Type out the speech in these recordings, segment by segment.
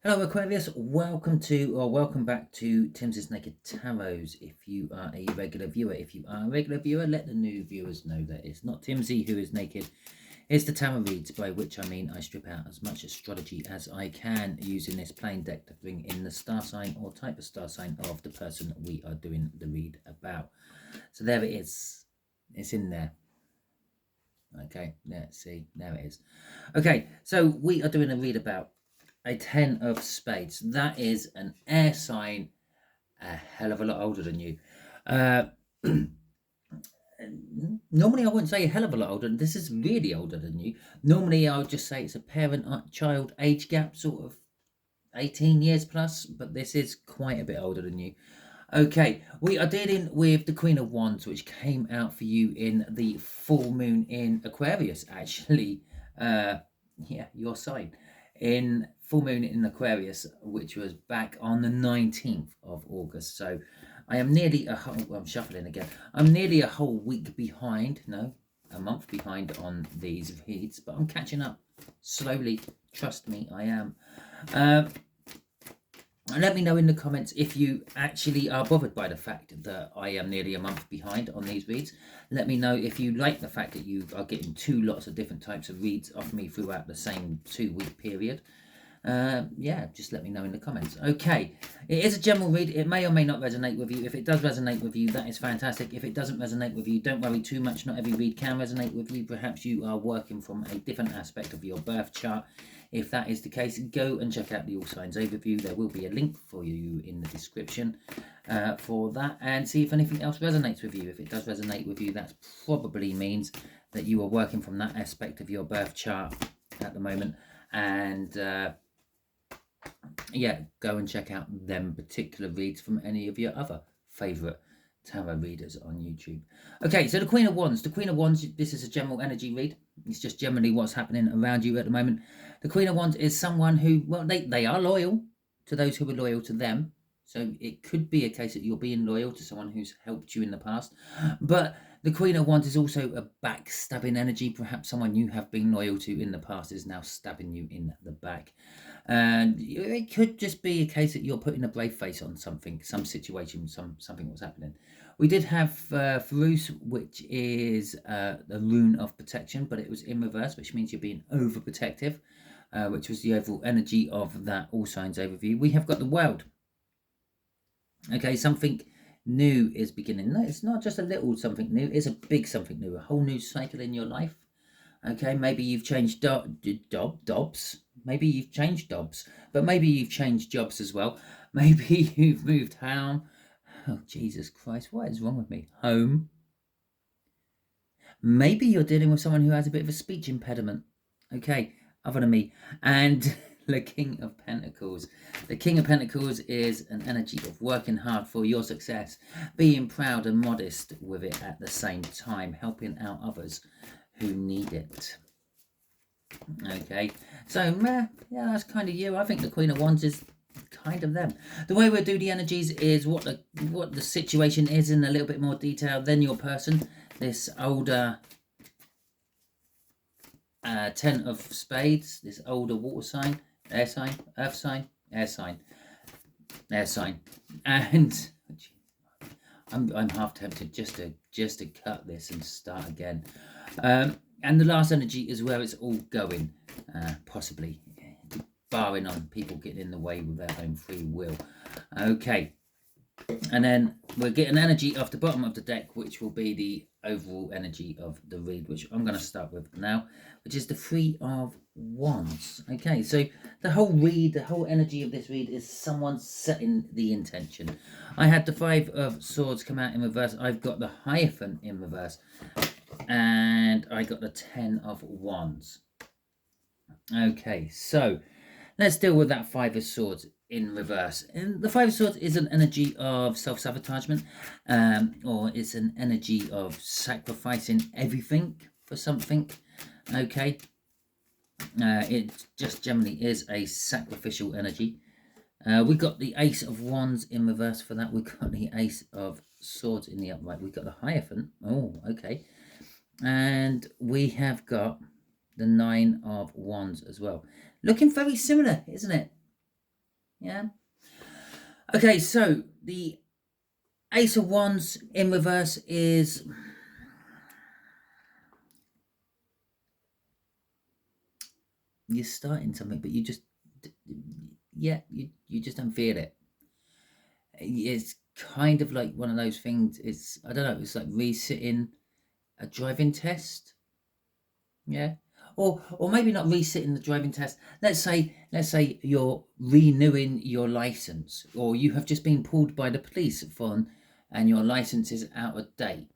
Hello Aquarius, welcome back to Timsy Naked Tarot. If you are a regular viewer, let the new viewers know that it's not Timsy who is naked. It's the tarot reads, by which I mean I strip out as much astrology as I can using this plain deck to bring in the star sign or type of star sign of the person we are doing the read about. So there it is. It's in there. Okay, let's see. There it is. Okay, so we are doing a read about a 10 of spades. That is an air sign a hell of a lot older than you. Normally I wouldn't say a hell of a lot older. This is really older than you. Normally I would just say it's a parent-child age gap, sort of 18 years plus, but this is quite a bit older than you. Okay, we are dealing with the Queen of Wands, which came out for you in the full moon in Aquarius, actually. Yeah, your sign. In full moon in Aquarius, which was back on the 19th of August. So I am nearly a whole, well, I'm shuffling again. I'm nearly a whole week behind, no, a month behind on these reads, but I'm catching up slowly. Trust me, I am. Let me know in the comments if you actually are bothered by the fact that I am nearly a month behind on these reads. Let me know if you like the fact that you are getting two lots of different types of reads off me throughout the same 2-week period. Yeah, just let me know in the comments. Okay, it is a general read. It may or may not resonate with you. If it does resonate with you, that is fantastic. If it doesn't resonate with you, don't worry too much. Not every read can resonate with you. Perhaps you are working from a different aspect of your birth chart. If that is the case, go and check out the All Signs Overview. There will be a link for you in the description for that, and see if anything else resonates with you. If it does resonate with you, that probably means that you are working from that aspect of your birth chart at the moment, and yeah, go and check out them particular reads from any of your other favourite tarot readers on YouTube. Okay, so the Queen of Wands. The Queen of Wands, this is a general energy read. It's just generally what's happening around you at the moment. The Queen of Wands is someone who, well, they are loyal to those who are loyal to them. So it could be a case that you're being loyal to someone who's helped you in the past. But the Queen of Wands is also a backstabbing energy. Perhaps someone you have been loyal to in the past is now stabbing you in the back. And it could just be a case that you're putting a brave face on something, some situation, something was happening. We did have Farus, which is the rune of protection, but it was in reverse, which means you're being overprotective, which was the overall energy of that All Signs Overview. We have got the World. Okay, something new is beginning. No, it's not just a little something new, it's a big something new, a whole new cycle in your life. Okay, maybe you've changed jobs. Maybe you've changed jobs, but maybe you've changed jobs as well. Maybe you've moved home. Oh, Jesus Christ, what is wrong with me? Home. Maybe you're dealing with someone who has a bit of a speech impediment. Okay, other than me. And the King of Pentacles. The King of Pentacles is an energy of working hard for your success, being proud and modest with it at the same time, helping out others who need it. Okay, so yeah, that's kind of you. I think the Queen of Wands is kind of them. The way we'll do the energies is what the situation is in a little bit more detail. Then your person, this older 10 of spades, this older water sign, air sign, earth sign, air sign, air sign, and I'm half tempted just to cut this and start again. And the last energy is where it's all going, possibly, barring on people getting in the way with their own free will. Okay, and then we're getting energy off the bottom of the deck, which will be the overall energy of the read, which I'm going to start with now, which is the Three of Wands. Okay, so the whole read, the whole energy of this read is someone setting the intention. I had the Five of Swords come out in reverse. I've got the Hierophant in reverse. And I got the 10 of Wands. Okay, so let's deal with that Five of Swords in reverse. And the Five of Swords is an energy of self-sabotagement, or it's an energy of sacrificing everything for something. Okay, it just generally is a sacrificial energy. We got the Ace of Wands in reverse for that. We got the Ace of Swords in the upright. We got the Hierophant. Oh, okay. And we have got the Nine of Wands as well. Looking very similar, isn't it? Yeah. Okay, so the Ace of Wands in reverse is... you're starting something, but you just... yeah, you just don't feel it. It's kind of like one of those things. It's, I don't know, it's like resitting a driving test. Yeah. Or maybe not resitting the driving test. Let's say you're renewing your license, or you have just been pulled by the police and your license is out of date.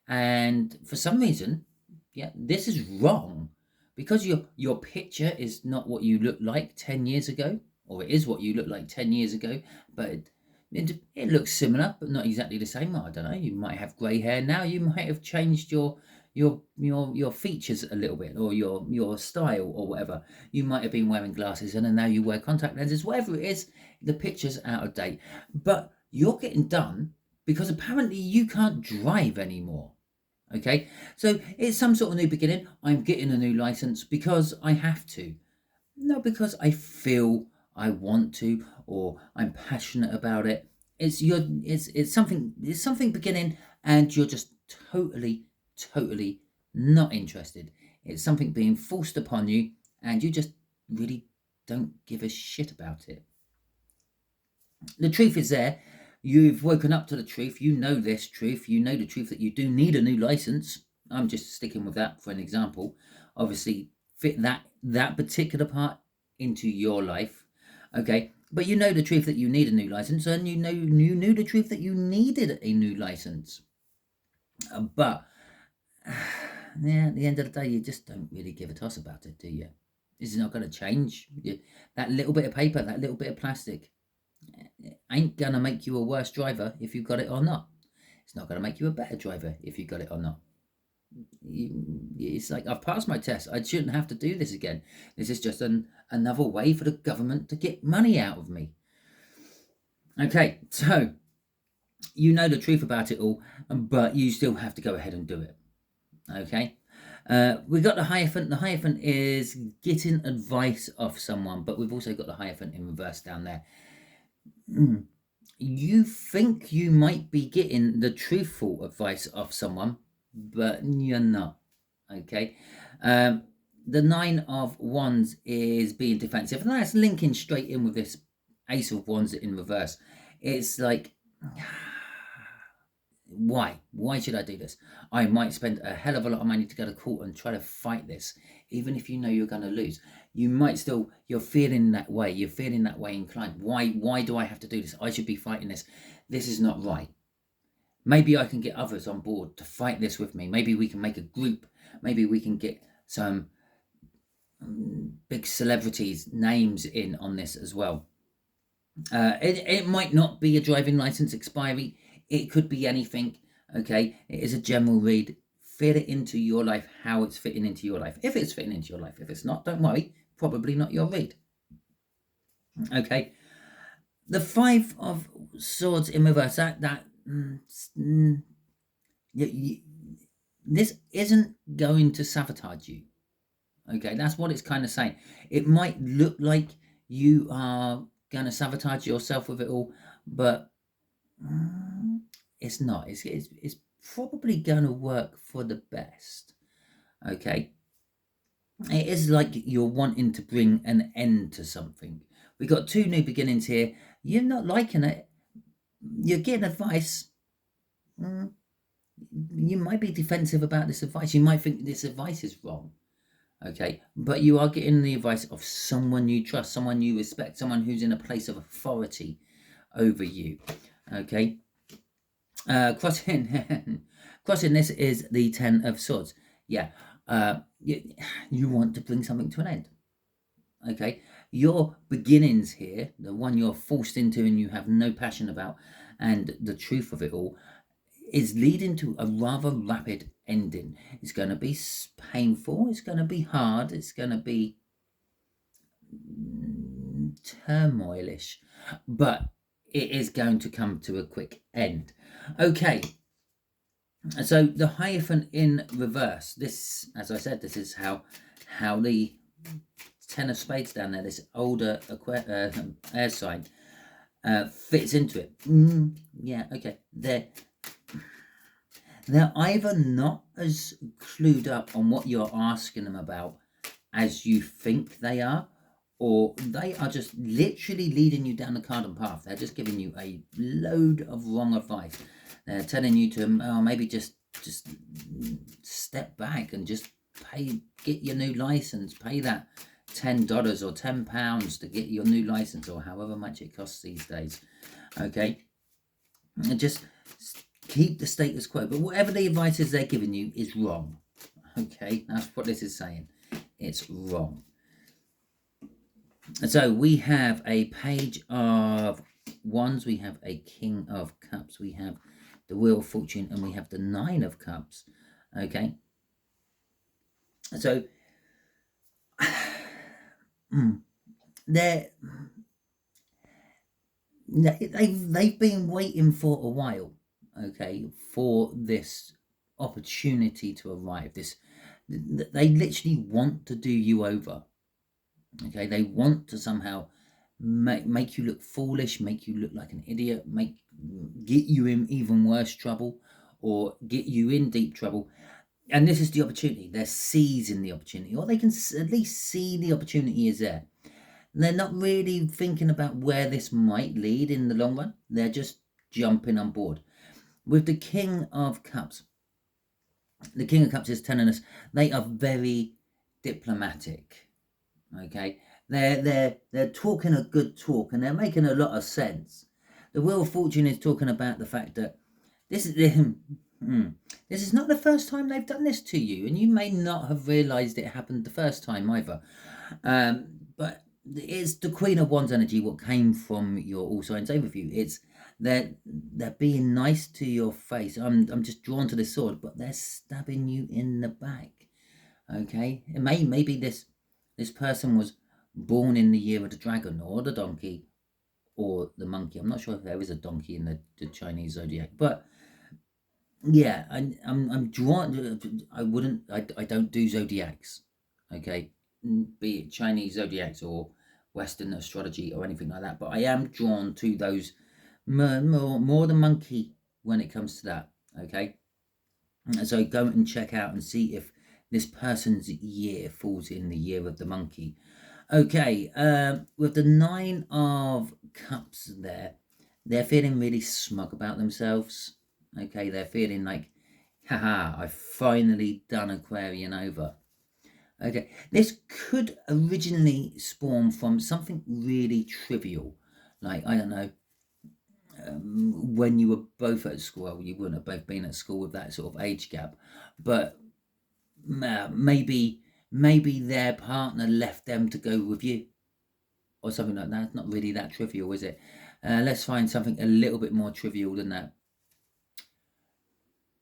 And for some reason, yeah, this is wrong, because your picture is not what you look like 10 years ago, or it is what you look like 10 years ago, but it looks similar, but not exactly the same. I don't know, you might have grey hair now, you might have changed your features a little bit, or your style, or whatever. You might have been wearing glasses and now you wear contact lenses. Whatever it is, the picture's out of date, but you're getting done because apparently you can't drive anymore. Okay, so it's some sort of new beginning. I'm getting a new license because I have to, not because I feel I want to, or I'm passionate about it. It's something beginning, and you're just totally not interested. It's something being forced upon you, and you just really don't give a shit about it. The truth is there. You've woken up to the truth. You know this truth. You know the truth that you do need a new license. I'm just sticking with that for an example. Obviously, fit that particular part into your life. Okay, but you know the truth that you need a new license, and you knew the truth that you needed a new license. But yeah, at the end of the day, you just don't really give a toss about it, do you? This is not going to change. That little bit of paper, that little bit of plastic, ain't gonna make you a worse driver if you got it or not. It's not gonna make you a better driver if you got it or not. It's like, I've passed my test. I shouldn't have to do this again. This is just another way for the government to get money out of me. Okay, so you know the truth about it all, but you still have to go ahead and do it. Okay. We got the Hierophant. The Hierophant is getting advice off someone, but we've also got the Hierophant in reverse down there. You think you might be getting the truthful advice of someone, but you're not. Okay. The Nine of Wands is being defensive, and that's linking straight in with this Ace of Wands in reverse. It's like, why should I do this? I might spend a hell of a lot of money to go to court and try to fight this, even if you know you're going to lose. You might still, you're feeling that way inclined. Why do I have to do this? I should be fighting this. This is not right. Maybe I can get others on board to fight this with me. Maybe we can make a group. Maybe we can get some big celebrities' names in on this as well. It might not be a driving license expiry. It could be anything. Okay, it is a general read. Fit it into your life, how it's fitting into your life. If it's fitting into your life, if it's not, don't worry. Probably not your read. Okay, the Five of Swords in reverse. This isn't going to sabotage you. Okay, that's what it's kind of saying. It might look like you are going to sabotage yourself with it all, but it's not. It's probably going to work for the best. Okay, it is like you're wanting to bring an end to something. We got two new beginnings here. You're not liking it. You're getting advice. You might be defensive about this advice. You might think this advice is wrong. Okay, but you are getting the advice of someone you trust, someone you respect, someone who's in a place of authority over you. Okay, crossing this is the Ten of Swords. Yeah, you want to bring something to an end. Okay, your beginnings here, the one you're forced into and you have no passion about, and the truth of it all, is leading to a rather rapid ending. It's going to be painful. It's going to be hard. It's going to be turmoilish, but it is going to come to a quick end. Okay, so the Hierophant in reverse. This, as I said, this is how the Ten of Spades down there, this older air sign, fits into it. Yeah, okay. They're either not as clued up on what you're asking them about as you think they are, or they are just literally leading you down the garden path. They're just giving you a load of wrong advice. They're telling you to maybe just step back and just get your new license, pay that $10 or £10 to get your new license, or however much it costs these days. Okay, and just keep the status quo. But whatever the advice is they're giving you is wrong. Okay, that's what this is saying. It's wrong. So we have a Page of Wands, we have a King of Cups, we have the Wheel of Fortune, and we have the Nine of Cups. Okay, so they've been waiting for a while, okay, for this opportunity to arrive. They literally want to do you over. Okay, they want to somehow make you look foolish, make you look like an idiot, get you in even worse trouble, or get you in deep trouble. And this is the opportunity. They're seizing the opportunity, or they can at least see the opportunity is there. They're not really thinking about where this might lead in the long run. They're just jumping on board. With the King of Cups, the King of Cups is telling us they are very diplomatic. Okay, they're talking a good talk, and they're making a lot of sense. The Wheel of Fortune is talking about the fact that this is not the first time they've done this to you, and you may not have realized it happened the first time either. But it's the Queen of Wands energy, what came from your All Signs overview. It's they're being nice to your face. I'm just drawn to this sword, but they're stabbing you in the back. Okay, it maybe this person was born in the year of the dragon, or the donkey, or the monkey. I'm not sure if there is a donkey in the Chinese zodiac, but yeah, I'm drawn. I don't do zodiacs. Okay, be it Chinese zodiacs or Western astrology or anything like that. But I am drawn to those more the monkey when it comes to that. Okay, so go and check out and see if this person's year falls in the year of the monkey. Okay, with the Nine of Cups there, they're feeling really smug about themselves. Okay, they're feeling like, haha, I've finally done Aquarian over. Okay, this could originally spawn from something really trivial, like, I don't know, when you were both at school. Well, you wouldn't have both been at school with that sort of age gap, but maybe their partner left them to go with you, or something like that. It's not really that trivial, is it? Let's find something a little bit more trivial than that.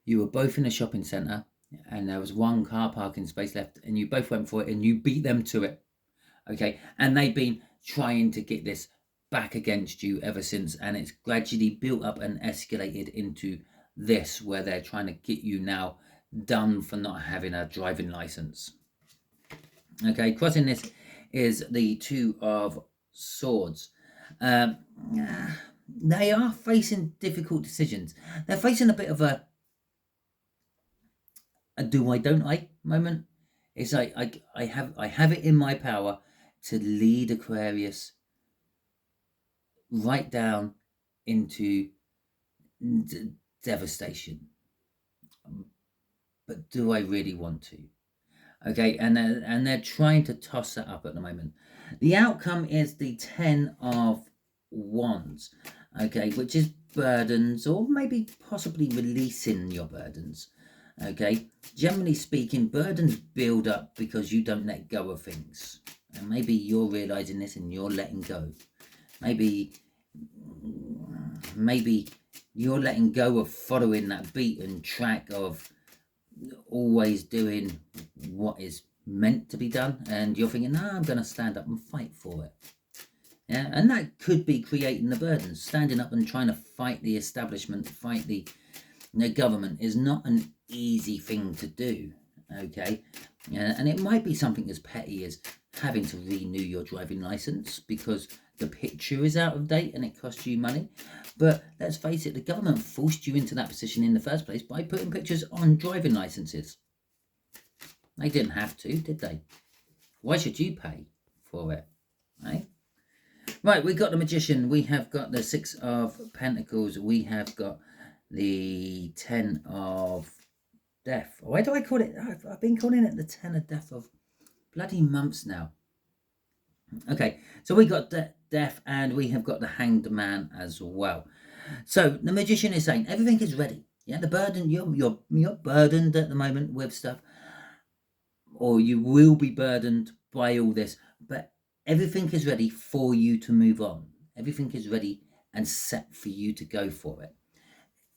You were both in a shopping centre, and there was one car parking space left, and you both went for it, and you beat them to it. Okay, and they've been trying to get this back against you ever since, and it's gradually built up and escalated into this, where they're trying to get you now done for not having a driving license. Okay, crossing this is the Two of Swords. They are facing difficult decisions. They're facing a bit of a do I don't I moment. It's like I have it in my power to lead Aquarius right down into devastation, but do I really want to? Okay, and they're trying to toss that up at the moment. The outcome is the Ten of Wands, okay, which is burdens, or maybe possibly releasing your burdens. Okay, generally speaking, burdens build up because you don't let go of things, and maybe you're realizing this and you're letting go. Maybe you're letting go of following that beaten track of always doing what is meant to be done, and you're thinking, no, I'm going to stand up and fight for it. Yeah, and that could be creating the burdens. Standing up and trying to fight the establishment, fight the government is not an easy thing to do. Okay, and it might be something as petty as having to renew your driving license because the picture is out of date and it costs you money. But let's face it, the government forced you into that position in the first place by putting pictures on driving licenses. They didn't have to, did they? Why should you pay for it? Right? Right, we've got the Magician. We have got the Six of Pentacles. We have got the Ten of Death. Why do I call it? I've been calling it the Ten of Death of bloody months now. Okay, so we got Death and we have got the Hanged Man as well. So the Magician is saying everything is ready. Yeah, the burden, you're burdened at the moment with stuff, or you will be burdened by all this, but everything is ready for you to move on. Everything is ready and set for you to go for it.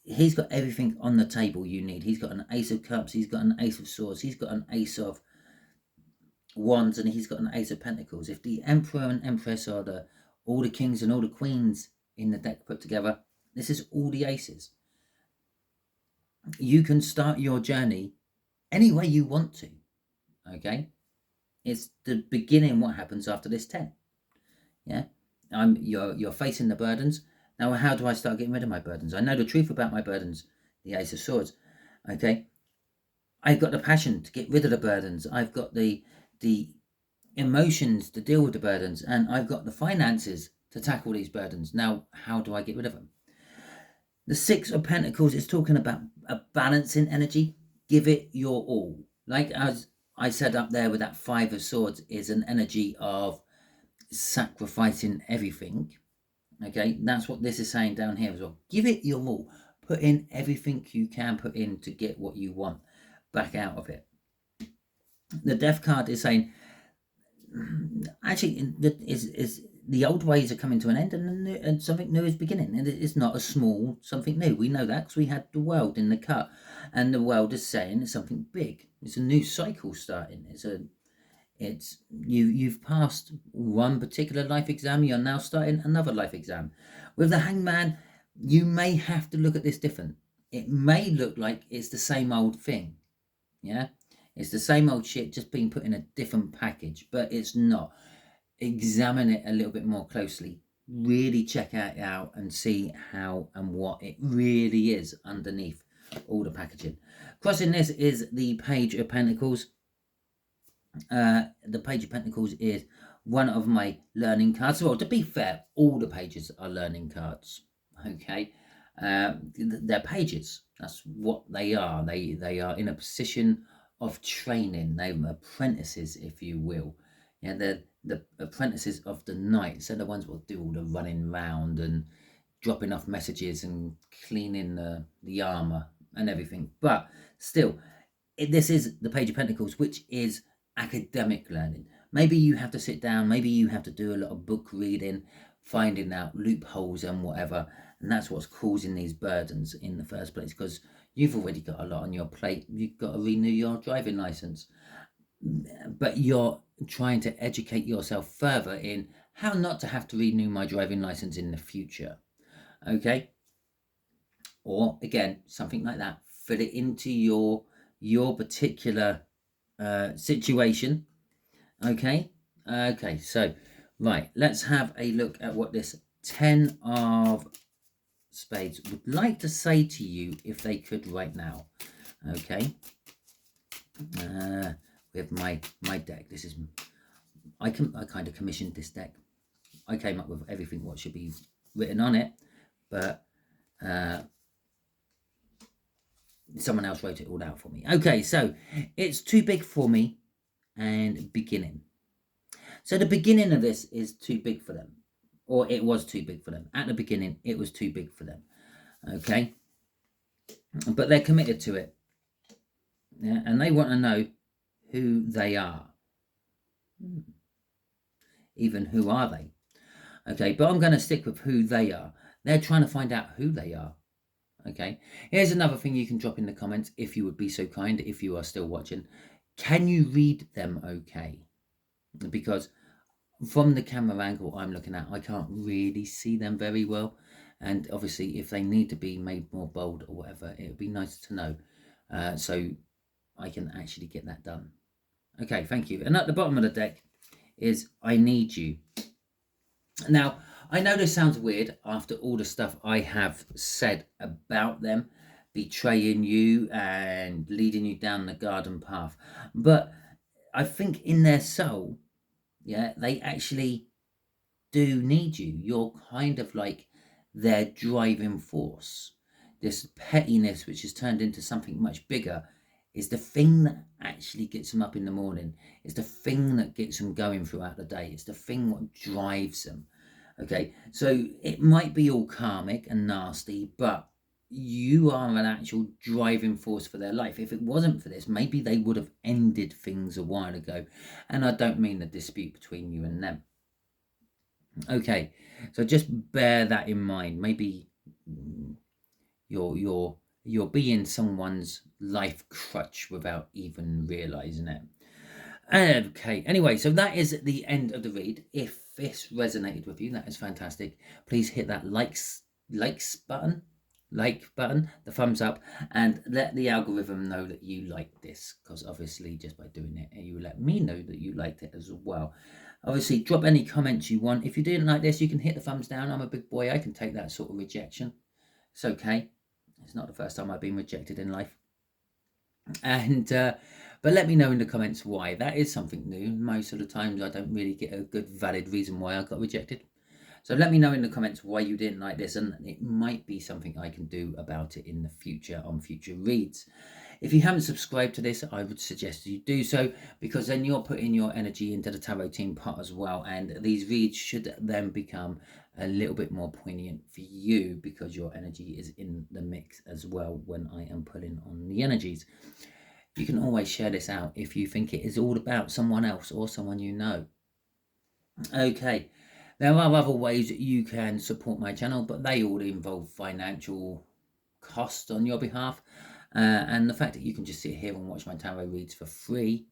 He's got everything on the table you need. He's got an Ace of Cups, he's got an Ace of Swords, he's got an Ace of Wands, and he's got an Ace of Pentacles. If the Emperor and Empress are all the kings and all the queens in the deck put together, this is all the aces. You can start your journey any way you want to. Okay, it's the beginning. What happens after this 10? Yeah, you're facing the burdens. Now, how do I start getting rid of my burdens? I know the truth about my burdens, the Ace of Swords. Okay, I've got the passion to get rid of the burdens. I've got the emotions to deal with the burdens, and I've got the finances to tackle these burdens. Now, how do I get rid of them? The Six of Pentacles is talking about a balancing energy. Give it your all. Like as I said up there with that Five of Swords, is an energy of sacrificing everything. Okay, that's what this is saying down here as well. Give it your all. Put in everything you can put in to get what you want back out of it. The Death card is saying, actually, is the old ways are coming to an end, and something new is beginning. And it's not a small something new. We know that because we had the world in the cut, and the world is saying it's something big. It's a new cycle starting. It's you've passed one particular life exam. You're now starting another life exam. With the Hangman, you may have to look at this different. It may look like it's the same old thing. Yeah, it's the same old shit, just being put in a different package, but it's not. Examine it a little bit more closely. Really check it out and see how and what it really is underneath all the packaging. Crossing this is the Page of Pentacles. The Page of Pentacles is one of my learning cards. Well, to be fair, all the pages are learning cards. Okay, they're pages. That's what they are. They are in a position of training. They're apprentices, if you will. Yeah, they're the apprentices of the night. So the ones who will do all the running round and dropping off messages and cleaning the armor and everything. But still, this is the Page of Pentacles, which is academic learning. Maybe you have to sit down, maybe you have to do a lot of book reading, finding out loopholes and whatever, and that's what's causing these burdens in the first place, because you've already got a lot on your plate. You've got to renew your driving license, but you're trying to educate yourself further in how not to have to renew my driving license in the future. Okay, or again, something like that. Fit it into your particular situation. Okay, so right, let's have a look at what this 10 of Spades would like to say to you if they could right now. Okay, with my deck, this is I kind of commissioned this deck. I came up with everything what should be written on it, but someone else wrote it all out for me. Okay, so it's too big for me and beginning. So the beginning of this is too big for them, or it was too big for them. At the beginning, it was too big for them. Okay, but they're committed to it. Yeah, and they want to know who they are. Even who are they? Okay, but I'm going to stick with who they are. They're trying to find out who they are. Okay, here's another thing you can drop in the comments if you would be so kind, if you are still watching. Can you read them okay? Because from the camera angle I'm looking at, I can't really see them very well. And obviously, if they need to be made more bold or whatever, it would be nice to know. So I can actually get that done. Okay, thank you. And at the bottom of the deck is I need you. Now, I know this sounds weird after all the stuff I have said about them betraying you and leading you down the garden path, but I think in their soul, yeah, they actually do need you. You're kind of like their driving force. This pettiness, which has turned into something much bigger, is the thing that actually gets them up in the morning. It's the thing that gets them going throughout the day. It's the thing what drives them. Okay, so it might be all karmic and nasty, but you are an actual driving force for their life. If it wasn't for this, maybe they would have ended things a while ago. And I don't mean the dispute between you and them. Okay, so just bear that in mind. Maybe you're being someone's life crutch without even realizing it. Okay, anyway, so that is the end of the read. If this resonated with you, that is fantastic. Please hit that like button, the thumbs up, and let the algorithm know that you like this, because obviously just by doing it, you let me know that you liked it as well. Obviously, drop any comments you want. If you didn't like this, you can hit the thumbs down. I'm a big boy. I can take that sort of rejection. It's okay. It's not the first time I've been rejected in life. And but let me know in the comments why. That is something new. Most of the times I don't really get a good valid reason why I got rejected. So let me know in the comments why you didn't like this, and it might be something I can do about it in the future on future reads. If you haven't subscribed to this, I would suggest you do so, because then you're putting your energy into the tarot team pot as well, and these reads should then become a little bit more poignant for you, because your energy is in the mix as well when I am pulling on the energies. You can always share this out if you think it is all about someone else or someone you know. Okay, there are other ways that you can support my channel, but they all involve financial cost on your behalf. And the fact that you can just sit here and watch my tarot reads for free,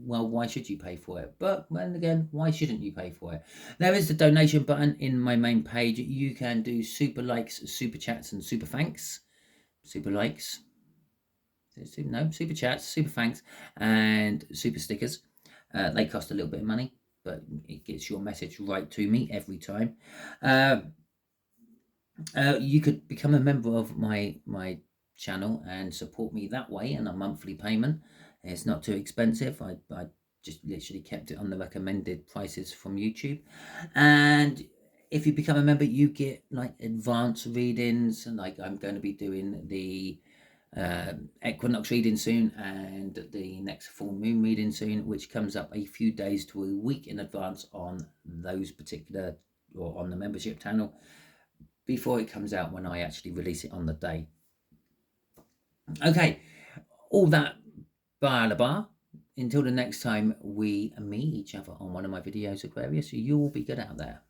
well, why should you pay for it? But then again, why shouldn't you pay for it? There is the donation button in my main page. You can do super likes, super chats, and super thanks. Super likes, no, super chats, super thanks, and super stickers. They cost a little bit of money, but it gets your message right to me every time. You could become a member of my channel and support me that way in a monthly payment. It's not too expensive. I just literally kept it on the recommended prices from YouTube. And if you become a member, you get like advanced readings, and like I'm going to be doing the equinox reading soon, and the next full moon reading soon, which comes up a few days to a week in advance on those particular, or on the membership channel, before it comes out when I actually release it on the day. Okay, all that bar. Until the next time we meet each other on one of my videos, Aquarius, you will be good out there.